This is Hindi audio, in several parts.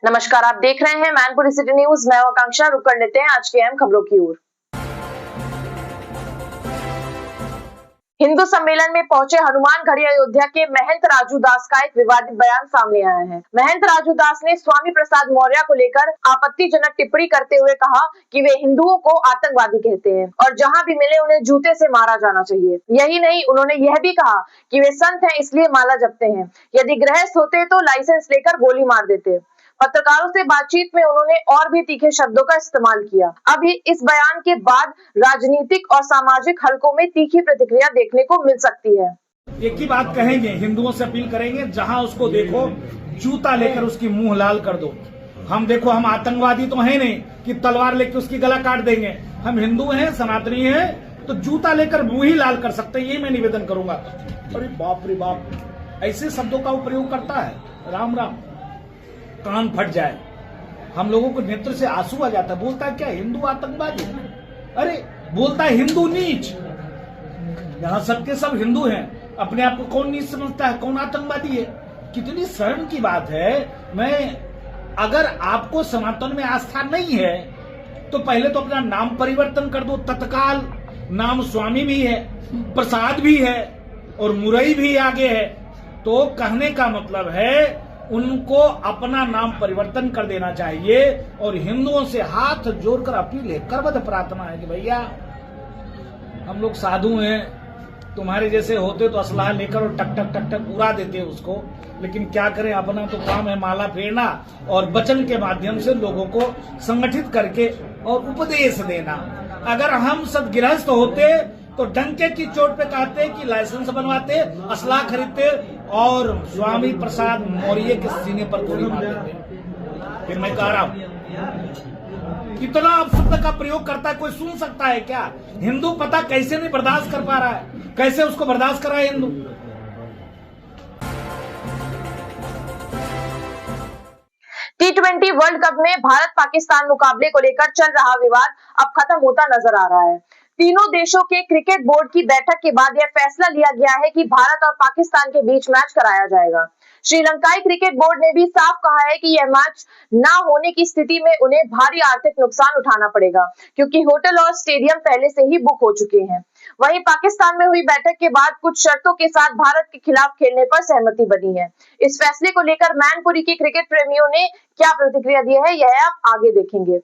नमस्कार, आप देख रहे हैं मैनपुरी सिटी न्यूज। मैं आकांक्षा। रुक कर लेते हैं आज की अहम खबरों की ओर। हिंदू सम्मेलन में पहुंचे हनुमानगढ़ी अयोध्या के महंत राजू दास का एक विवादित बयान सामने आया है। महंत राजू दास ने स्वामी प्रसाद मौर्य को लेकर आपत्तिजनक टिप्पणी करते हुए कहा कि वे हिंदुओं को आतंकवादी कहते हैं और जहां भी मिले उन्हें जूते से मारा जाना चाहिए। यही नहीं, उन्होंने यह भी कहा कि वे संत हैं इसलिए माला जपते हैं, यदि गृहस्थ होते तो लाइसेंस लेकर गोली मार देते। पत्रकारों से बातचीत में उन्होंने और भी तीखे शब्दों का इस्तेमाल किया। अभी इस बयान के बाद राजनीतिक और सामाजिक हलकों में तीखी प्रतिक्रिया देखने को मिल सकती है। एक ही बात कहेंगे, हिंदुओं से अपील करेंगे, जहां उसको देखो जूता लेकर उसकी मुंह लाल कर दो। हम देखो, हम आतंकवादी तो हैं नहीं कि तलवार लेकर उसकी गला काट देंगे। हम हिंदू हैं, सनातनी हैं, तो जूता लेकर मुंह ही लाल कर सकते हैं। ये मैं निवेदन करूंगा। अरे बाप रे बाप, ऐसे शब्दों का वो प्रयोग करता है। राम राम, कान फट जाए। हम लोगों को नेत्र से आंसू आ जाता है। बोलता है क्या हिंदू आतंकवादी? अरे बोलता है हिंदू नीच। यहां सबके सब हिंदू हैं, अपने आप को कौन नीच समझता है, कौन आतंकवादी है? कितनी शर्म की बात है। अगर आपको सनातन में आस्था नहीं है तो पहले तो अपना नाम परिवर्तन कर दो तत्काल। नाम स्वामी भी है, प्रसाद भी है और मुरई भी आगे है। तो कहने का मतलब है उनको अपना नाम परिवर्तन कर देना चाहिए। और हिंदुओं से हाथ जोड़कर अपील है, करबद्ध प्रार्थना है कि भैया हम लोग साधु हैं, तुम्हारे जैसे होते तो असलाह लेकर और टक टक टक टक उड़ा देते उसको। लेकिन क्या करें, अपना तो काम है माला फेरना और वचन के माध्यम से लोगों को संगठित करके और उपदेश देना। अगर हम सदगृहस्थ होते तो डंके की चोट पे कहते कि लाइसेंस बनवाते, असलाह खरीदते और स्वामी प्रसाद मौर्य के सीने पर गोली मार देते। फिर मैं कह रहा हूं, कितना अपशब्द का प्रयोग करता है, कोई सुन सकता है क्या? हिंदू पता कैसे नहीं बर्दाश्त कर पा रहा है, कैसे उसको बर्दाश्त कराए हिंदू? T20 वर्ल्ड कप में भारत पाकिस्तान मुकाबले को लेकर चल रहा विवाद अब खत्म होता नजर आ रहा है। तीनों देशों के क्रिकेट बोर्ड की बैठक के बाद यह फैसला लिया गया है कि भारत और पाकिस्तान के बीच मैच कराया जाएगा। श्रीलंकाई क्रिकेट बोर्ड ने भी साफ कहा है कि यह मैच न होने की स्थिति में उन्हें भारी आर्थिक नुकसान उठाना पड़ेगा, क्योंकि होटल और स्टेडियम पहले से ही बुक हो चुके हैं। वहीं पाकिस्तान में हुई बैठक के बाद कुछ शर्तों के साथ भारत के खिलाफ खेलने पर सहमति बनी है। इस फैसले को लेकर मैनपुरी के क्रिकेट प्रेमियों ने क्या प्रतिक्रिया दी है, यह आप आगे देखेंगे।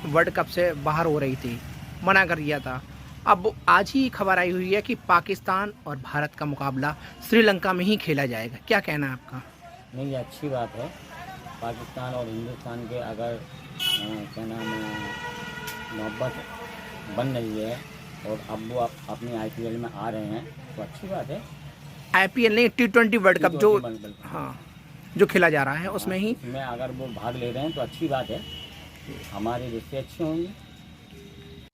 वर्ल्ड कप से बाहर हो रही थी, मना कर दिया था। अब आज ही खबर आई हुई है कि पाकिस्तान और भारत का मुकाबला श्रीलंका में ही खेला जाएगा। क्या कहना है आपका? नहीं, ये अच्छी बात है। पाकिस्तान और हिंदुस्तान के अगर क्या नाम है मोहब्बत बन रही है और अब वो अपनी IPL में आ रहे हैं तो अच्छी बात है। IPL नहीं, T20 वर्ल्ड कप जो जो खेला जा रहा है उसमें ही में अगर वो भाग ले रहे हैं तो अच्छी बात है, हमारे रिश्ते अच्छे होंगे।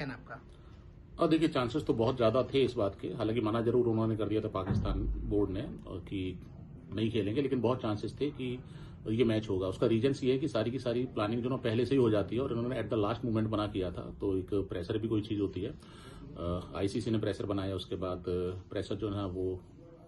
कहना आपका? और देखिए, चांसेस तो बहुत ज़्यादा थे इस बात के। हालांकि मना जरूर उन्होंने कर दिया था पाकिस्तान बोर्ड ने कि नहीं खेलेंगे, लेकिन बहुत चांसेस थे कि ये मैच होगा। उसका रीजन ये है कि सारी की सारी प्लानिंग जो ना पहले से ही हो जाती है और इन्होंने एट द लास्ट मोमेंट बना किया था। तो एक प्रेशर भी कोई चीज़ होती है। ICC ने प्रेशर बनाया, उसके बाद प्रेशर जो है वो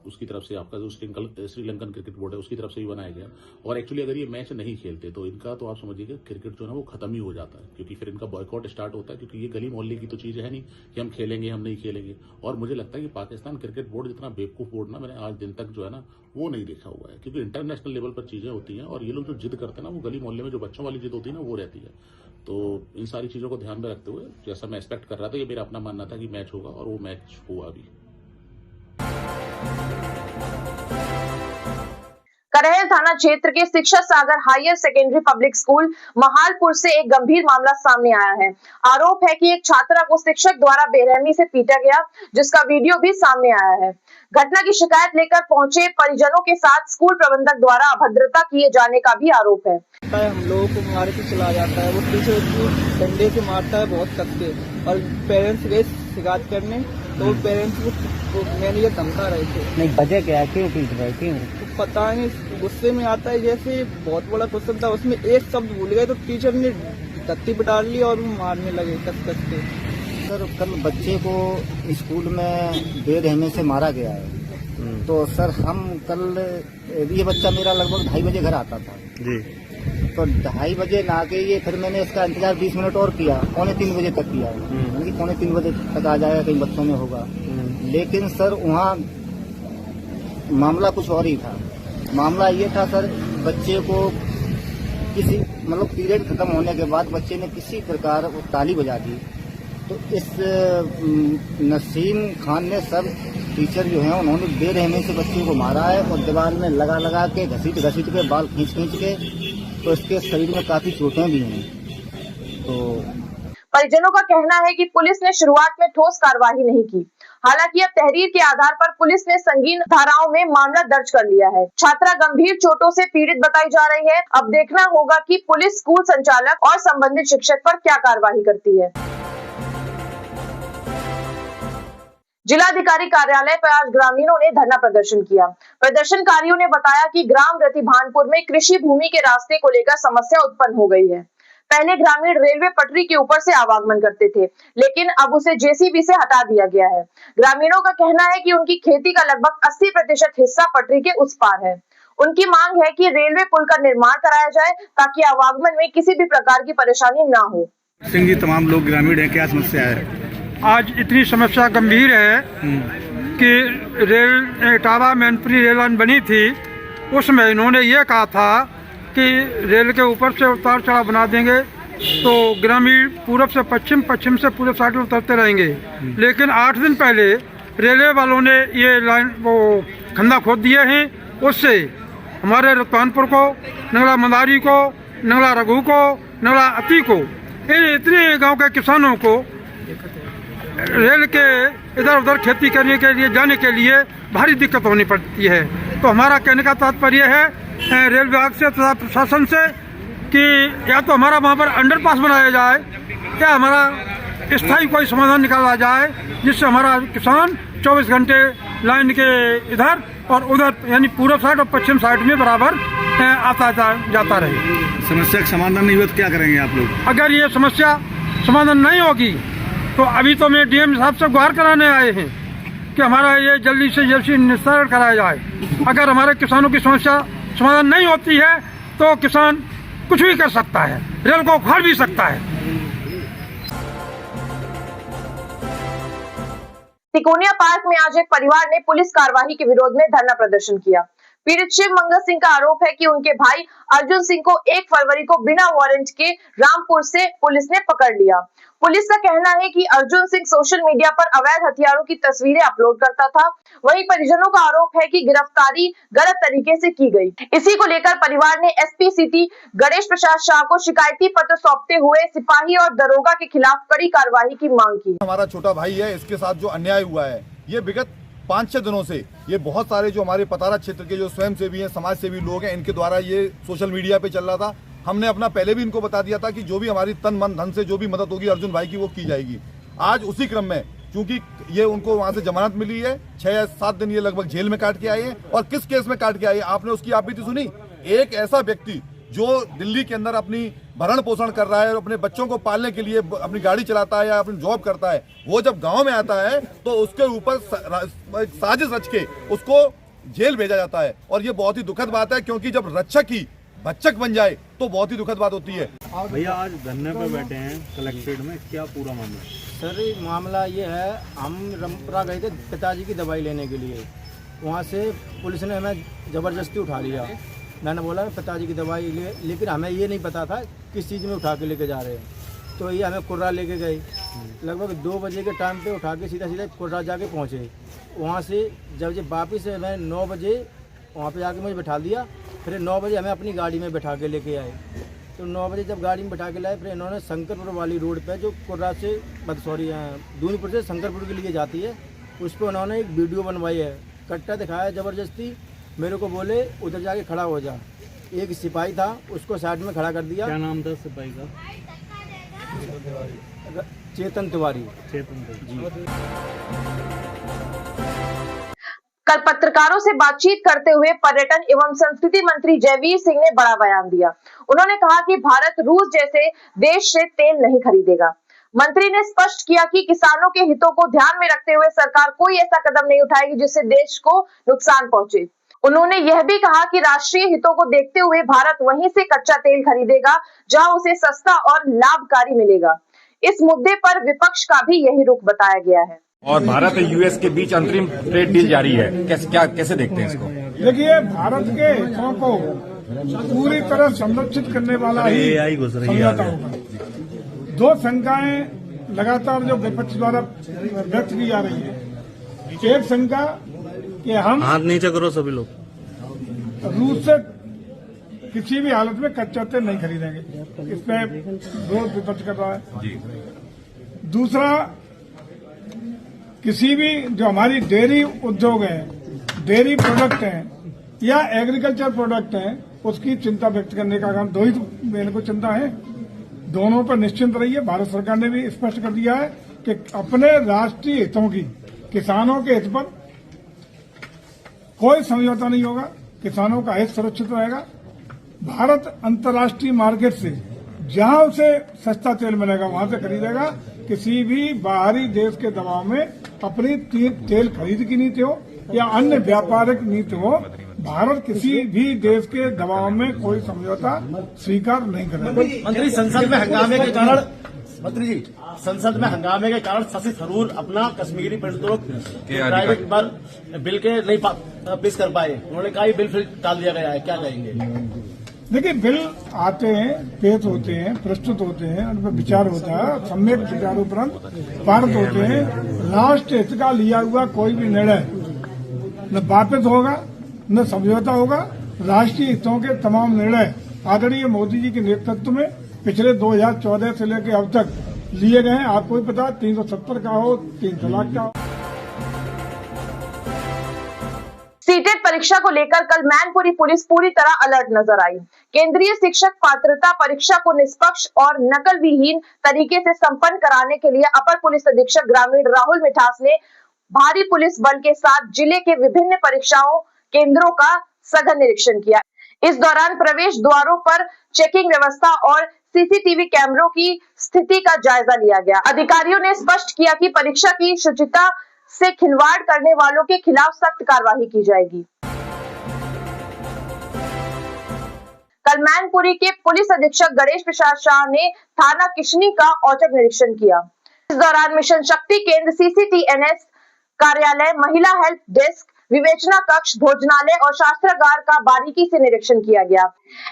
उसकी तरफ से, आपका जो श्रीलंकन क्रिकेट बोर्ड है उसकी तरफ से भी बनाया गया। और एक्चुअली अगर ये मैच नहीं खेलते तो इनका तो आप समझिए क्रिकेट जो है वो खत्म ही हो जाता है, क्योंकि फिर इनका बॉयकॉट स्टार्ट होता है। क्योंकि ये गली मोहल्ले की तो चीज़ है नहीं कि हम खेलेंगे हम नहीं खेलेंगे। और मुझे लगता है कि पाकिस्तान क्रिकेट बोर्ड जितना बेवकूफ़ बोर्ड ना मैंने आज दिन तक जो है ना वो नहीं देखा हुआ है। क्योंकि इंटरनेशनल लेवल पर चीज़ें होती हैं और ये लोग जो जिद करते हैं ना, वो गली मोहल्ले में जो बच्चों वाली जिद होती है ना वो रहती है। तो इन सारी चीज़ों को ध्यान में रखते हुए जैसा मैं एक्सपेक्ट कर रहा था, ये मेरा अपना मानना था कि मैच होगा और वो मैच हुआ भी। करेहल थाना क्षेत्र के शिक्षा सागर हायर सेकेंडरी पब्लिक स्कूल महालपुर से एक गंभीर मामला सामने आया है। आरोप है कि एक छात्रा को शिक्षक द्वारा बेरहमी से पीटा गया, जिसका वीडियो भी सामने आया है। घटना की शिकायत लेकर पहुंचे परिजनों के साथ स्कूल प्रबंधक द्वारा अभद्रता किए जाने का भी आरोप है। हम लोगों को मारे से चला जाता है, वो टीचर को डंडे से मारता है बहुत सख्त से। और पेरेंट्स गए शिकायत करने तो पेरेंट्स को मैनेजर धमका रहे थे। नहीं, वजह क्या है, क्यों पीट रहे, क्यों पता नहीं, गुस्से में आता है। जैसे बहुत बड़ा क्वेश्चन था, उसमें एक शब्द भूल गए तो टीचर ने धत्ती पे डाल लिया और वो मारने लगे कस कस के। सर, कल बच्चे को स्कूल में बेरहमी से मारा गया है। तो सर हम कल, ये बच्चा मेरा लगभग 2:30 बजे घर आता था जी। तो 2:30 बजे नहा के ये फिर मैंने इसका इंतजार 20 मिनट और किया, 2:45 बजे तक किया, यानी 2:45 बजे तक आ जाएगा, कहीं बच्चों में होगा। लेकिन सर वहाँ मामला कुछ और ही था। मामला ये था सर, बच्चे को किसी मतलब पीरियड खत्म होने के बाद बच्चे ने किसी प्रकार वो ताली बजा दी, तो इस नसीम खान ने सब टीचर जो हैं उन्होंने बेरहमी से बच्चे को मारा है और दीवार में लगा के घसीट के बाल खींच के, तो इसके शरीर में काफी चोटें भी हैं। तो परिजनों का कहना है कि पुलिस ने शुरुआत में ठोस कार्रवाई नहीं की। हालांकि अब तहरीर के आधार पर पुलिस ने संगीन धाराओं में मामला दर्ज कर लिया है। छात्रा गंभीर चोटों से पीड़ित बताई जा रही है। अब देखना होगा कि पुलिस स्कूल संचालक और संबंधित शिक्षक पर क्या कार्रवाई करती है। जिलाधिकारी कार्यालय पर आज ग्रामीणों ने धरना प्रदर्शन किया। प्रदर्शनकारियों ने बताया कि ग्राम रतिभानपुर में कृषि भूमि के रास्ते को लेकर समस्या उत्पन्न हो गई है। पहले ग्रामीण रेलवे पटरी के ऊपर से आवागमन करते थे, लेकिन अब उसे जेसीबी से हटा दिया गया है। ग्रामीणों का कहना है कि उनकी खेती का लगभग 80% हिस्सा पटरी के उस पार है। उनकी मांग है कि रेलवे पुल का निर्माण कराया जाए ताकि आवागमन में किसी भी प्रकार की परेशानी न हो। सिंह जी, तमाम लोग ग्रामीण है, क्या समस्या है? आज इतनी समस्या गंभीर है कि rail Etawah Mainpuri rail line बनी थी, उसमें इन्होंने ये कहा था कि रेल के ऊपर से उतार चढ़ाव बना देंगे तो ग्रामीण पूरब से पश्चिम, पश्चिम से पूरब साइड में उतरते रहेंगे। लेकिन 8 दिन पहले रेलवे वालों ने ये लाइन वो खंदा खोद दिए हैं। उससे हमारे रतवानपुर को, नंगला मंदारी को, नंगला रघु को, नंगला अति को, इतने गांव के किसानों को रेल के इधर उधर खेती करने के लिए जाने के लिए भारी दिक्कत होनी पड़ती है। तो हमारा कहने का तात्पर्य है रेल विभाग से तथा प्रशासन से कि या तो हमारा वहाँ पर अंडरपास बनाया जाए या हमारा स्थायी कोई समाधान निकाला जाए, जिससे हमारा किसान 24 घंटे लाइन के इधर और उधर यानी पूर्व साइड और पश्चिम साइड में बराबर आता जाता रहे। समस्या का समाधान नहीं हुआ तो क्या करेंगे आप लोग? अगर ये समस्या समाधान नहीं होगी तो अभी तो मैं डीएम साहब से गुहार कराने आए हैं कि हमारा ये जल्दी से निस्तारण कराया जाए। अगर हमारे किसानों की समस्या समाधान नहीं होती है तो किसान कुछ भी कर सकता है, रेल को उखाड़ भी सकता है। तिकोनिया पार्क में आज एक परिवार ने पुलिस कार्रवाई के विरोध में धरना प्रदर्शन किया। पीड़ित शिव मंगल सिंह का आरोप है कि उनके भाई अर्जुन सिंह को 1 फरवरी को बिना वारंट के रामपुर से पुलिस ने पकड़ लिया। पुलिस का कहना है कि अर्जुन सिंह सोशल मीडिया पर अवैध हथियारों की तस्वीरें अपलोड करता था। वहीं परिजनों का आरोप है कि गिरफ्तारी गलत तरीके से की गई। इसी को लेकर परिवार ने एसपी सिटी गणेश प्रसाद शाह को शिकायती पत्र सौंपते हुए सिपाही और दरोगा के खिलाफ कड़ी कार्रवाई की मांग की। हमारा छोटा भाई है, इसके साथ जो अन्याय हुआ है, ये विगत 5-6 दिनों से ये बहुत सारे जो हमारे पतारा क्षेत्र के जो स्वयंसेवी हैं, समाज सेवी लोग हैं, इनके द्वारा ये सोशल मीडिया पे चल रहा था। हमने अपना पहले भी इनको बता दिया था कि जो भी हमारी तन मन धन से जो भी मदद होगी अर्जुन भाई की वो की जाएगी। आज उसी क्रम में क्योंकि ये उनको वहां से जमानत मिली है, 6 या 7 दिन ये लगभग जेल में काट के आए हैं। और किस केस में काट के आए, आपने उसकी आप बीती सुनी। एक ऐसा व्यक्ति जो दिल्ली के अंदर अपनी भरण पोषण कर रहा है और अपने बच्चों को पालने के लिए अपनी गाड़ी चलाता है या अपनी जॉब करता है, वो जब गांव में आता है तो उसके ऊपर साजिश रच के उसको जेल भेजा जाता है। और ये बहुत ही दुखद बात है, क्योंकि जब रक्षक ही भक्षक बन जाए तो बहुत ही दुखद बात होती है। भैया आज धरने पे बैठे हैं कलेक्ट्रेट में, क्या पूरा मामला? सर मामला ये है, हम रामपुरा गए थे पिताजी की दवाई लेने के लिए। वहाँ से पुलिस ने हमें ज़बरदस्ती उठा लिया। मैंने बोला पिताजी की दवाई ले, लेकिन हमें ये नहीं पता था किस चीज़ में उठा के लेके जा रहे हैं। तो ये हमें कुर्रा लेके गए, लगभग 2 बजे के टाइम पे उठा के सीधा कुर्रा जाके पहुँचे। वहाँ से जब वापस हमें 9 बजे वहाँ पे जाके मुझे बैठा दिया। फिर 9 बजे हमें अपनी गाड़ी में बैठा के लेके आए। तो 9 बजे जब गाड़ी में बैठा के लाए, फिर इन्होंने शंकरपुर वाली रोड पे जो कुर्रा से दूनीपुर से शंकरपुर के लिए जाती है, उस पर उन्होंने एक वीडियो बनवाई है, कट्टा दिखाया ज़बरदस्ती। मेरे को बोले उधर जाके खड़ा हो जा। एक सिपाही था, उसको साइड में खड़ा कर दिया। क्या नाम था सिपाही का? चेतन तिवारी। चेतन जी। कल पत्रकारों से बातचीत करते हुए पर्यटन एवं संस्कृति मंत्री जयवीर सिंह ने बड़ा बयान दिया। उन्होंने कहा कि भारत रूस जैसे देश से तेल नहीं खरीदेगा। मंत्री ने स्पष्ट किया कि किसानों के हितों को ध्यान में रखते हुए सरकार कोई ऐसा कदम नहीं उठाएगी जिससे देश को नुकसान पहुंचे। उन्होंने यह भी कहा कि राष्ट्रीय हितों को देखते हुए भारत वहीं से कच्चा तेल खरीदेगा जहां उसे सस्ता और लाभकारी मिलेगा। इस मुद्दे पर विपक्ष का भी यही रुख बताया गया है। और भारत और यूएस के बीच अंतरिम ट्रेड डील जारी है, कैसे देखते हैं इसको? देखिए, भारत के हितों को पूरी तरह संरक्षित करने वाला ही समझौता होगा। दो शंकाएं लगातार जो विपक्ष द्वारा व्यक्त की जा रही है। एक शंका कि हम हाथ नीचे करो सभी लोग, रूस से किसी भी हालत में कच्चा तेल नहीं खरीदेंगे, इसमें विरोध विपक्ष कर रहा है। दूसरा, किसी भी जो हमारी डेयरी उद्योग है, डेयरी प्रोडक्ट हैं या एग्रीकल्चर प्रोडक्ट हैं, उसकी चिंता व्यक्त करने का काम, दो ही तो मेरे को चिंता है, दोनों पर निश्चिंत रहिए। भारत सरकार ने भी स्पष्ट कर दिया है कि अपने राष्ट्रीय हितों की, किसानों के हित पर कोई समझौता नहीं होगा, किसानों का हित सुरक्षित रहेगा। भारत अंतर्राष्ट्रीय मार्केट से जहां उसे सस्ता तेल मिलेगा वहां से खरीदेगा। किसी भी बाहरी देश के दबाव में अपनी तेल खरीद की नीति हो या अन्य व्यापारिक नीति हो, भारत किसी भी देश के दबाव में कोई समझौता स्वीकार नहीं करेगा। मंत्री, संसद में हंगामे के कारण संसद में हंगामे के कारण शशि थरूर अपना कश्मीरी पंडितों प्राइवेट बिल के नहीं पेश कर पाए। उन्होंने कहा बिल फिर टाल दिया गया है, क्या कहेंगे? देखिए, बिल आते हैं, पेश होते हैं, प्रस्तुत होते हैं, उन पर विचार होता है, सम्यक विचारोपरांत पारित होते हैं। राष्ट्र हित का लिया हुआ कोई भी निर्णय न वापस होगा न समझौता होगा। राष्ट्रीय हितों के तमाम निर्णय आदरणीय मोदी जी के नेतृत्व में पिछले 2014 से लेकर अब तक लिए गए हैं। आपको भी पता, 370 का हो, 3 तलाक का हो। सीटेट परीक्षा को लेकर कल मैनपुरी पुलिस पूरी तरह अलर्ट नजर आई। केंद्रीय शिक्षक पात्रता परीक्षा को निष्पक्ष और नकल विहीन तरीके से संपन्न कराने के लिए अपर पुलिस अधीक्षक ग्रामीण राहुल मिठास ने भारी पुलिस बल के साथ जिले के विभिन्न परीक्षाओं केंद्रों का सघन निरीक्षण किया। इस दौरान प्रवेश द्वारों पर चेकिंग व्यवस्था और सीसीटीवी कैमरों की स्थिति का जायजा लिया गया। अधिकारियों ने स्पष्ट किया कि परीक्षा की शुचिता से खिलवाड़ करने वालों के खिलाफ सख्त कार्रवाई की जाएगी। कल मैनपुरी के पुलिस अधीक्षक गणेश प्रसाद शाह ने थाना किशनी का औचक निरीक्षण किया। इस दौरान मिशन शक्ति केंद्र, CCTNS कार्यालय, महिला हेल्प डेस्क, विवेचना कक्ष, भोजनालय और शास्त्रागार का बारीकी से निरीक्षण किया गया।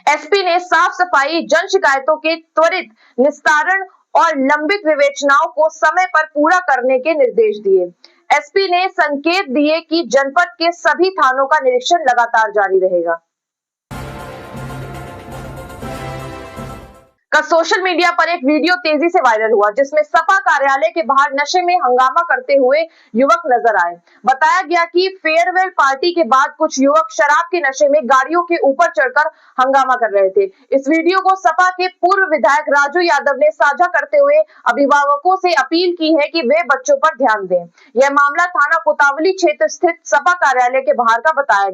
एसपी ने साफ सफाई, जन शिकायतों के त्वरित निस्तारण और लंबित विवेचनाओं को समय पर पूरा करने के निर्देश दिए। एसपी ने संकेत दिए कि जनपद के सभी थानों का निरीक्षण लगातार जारी रहेगा। कल सोशल मीडिया पर एक वीडियो तेजी से वायरल हुआ जिसमें सपा कार्यालय के बाहर नशे में हंगामा करते हुए युवक नजर आए। बताया गया कि फेयरवेल पार्टी के बाद कुछ युवक शराब के नशे में गाड़ियों के ऊपर चढ़कर हंगामा कर रहे थे। इस वीडियो को सपा के पूर्व विधायक राजू यादव ने साझा करते हुए अभिभावकों से अपील की है कि वे बच्चों पर ध्यान दें। यह मामला थाना कोतावली क्षेत्र स्थित सपा कार्यालय के बाहर का बताया